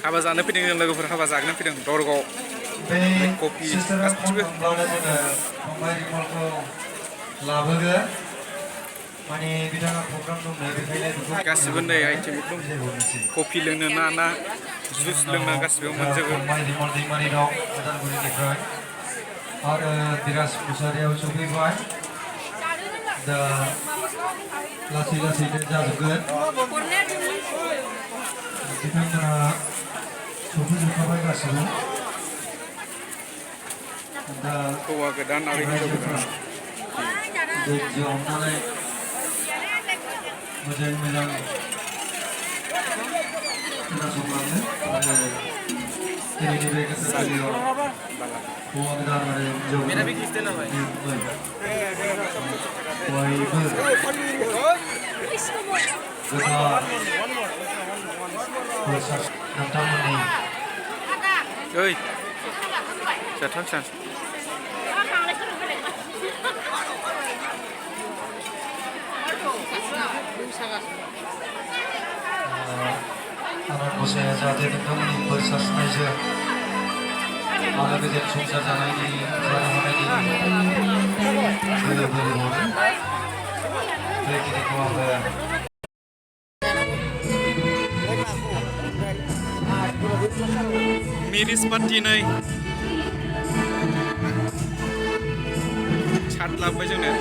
हाबा जानो फैदों जों लोगोफोर हाबा जानो फैदों दरगाव कफि गासिबो गासिबो नै आइटेम दं कफि लोंनो ना जुस लोंनो गासिबो मोनजोबो आरो बिराज मुसारियाव सफैबाय दा लासै लासैनो जाजोबगोन बिथांमोना सफैजोबखाबाय गासिबो दा हौवा गोदान आरो हिनजाव गोदान धैर्य हमनानै मोजां मोजां खोनासंलांनो आरो दिनैनि बे गोसोखालियाव हौवा गोदान आरो हिनजाव गोदान बयबो गोथार नोंथांमोननि ओइ जाथां सार आनान गसाया जाहाथे नोंथांमोननि बोर सारस्रिनायजों आलो गोजोन संसार जानायनि जानो हानायनि बोलो हरो बेखिनिखौ आङो मेरिज पार्टि नै सात लाबोबाय जोंनो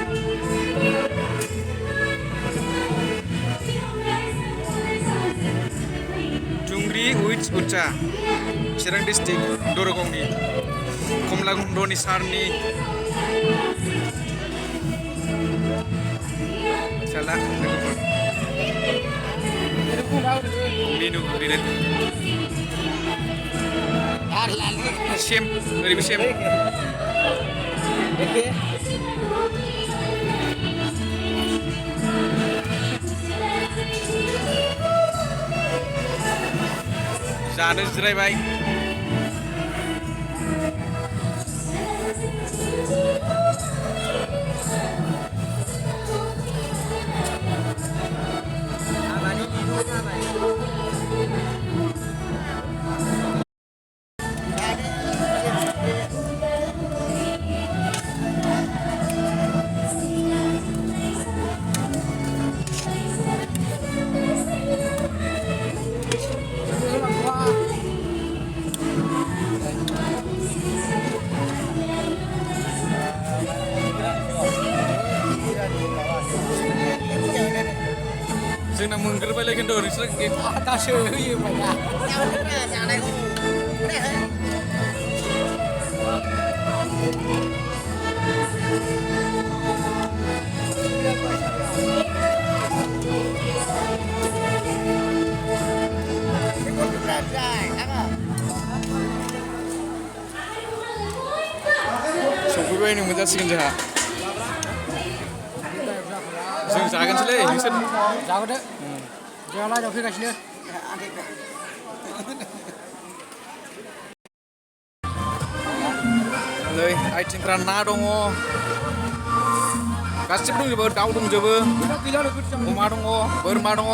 टुंग्रि उइथ उच्चा चिरां डिस्ट्रिक्ट दरगावनि कमलागुन्दनि सारनि फिसाला लोगोफोर मेनु बेनो सेम ओरैबो सेम जानो जिरायबाय जोंना मोनग्रोबायलाय खिन्थु नोंसोर दासो होयो माया सफैबाय नै मोनजासिगोन जोंहा जों जागोनसैलै नोंसोर जागोनदो जोंहा लाइनाव फैगासिनो नै आइटेमफ्रा ना दङ गासिबो दंजोबो दाउ दंजोबो अमा दङ बोरमा दङ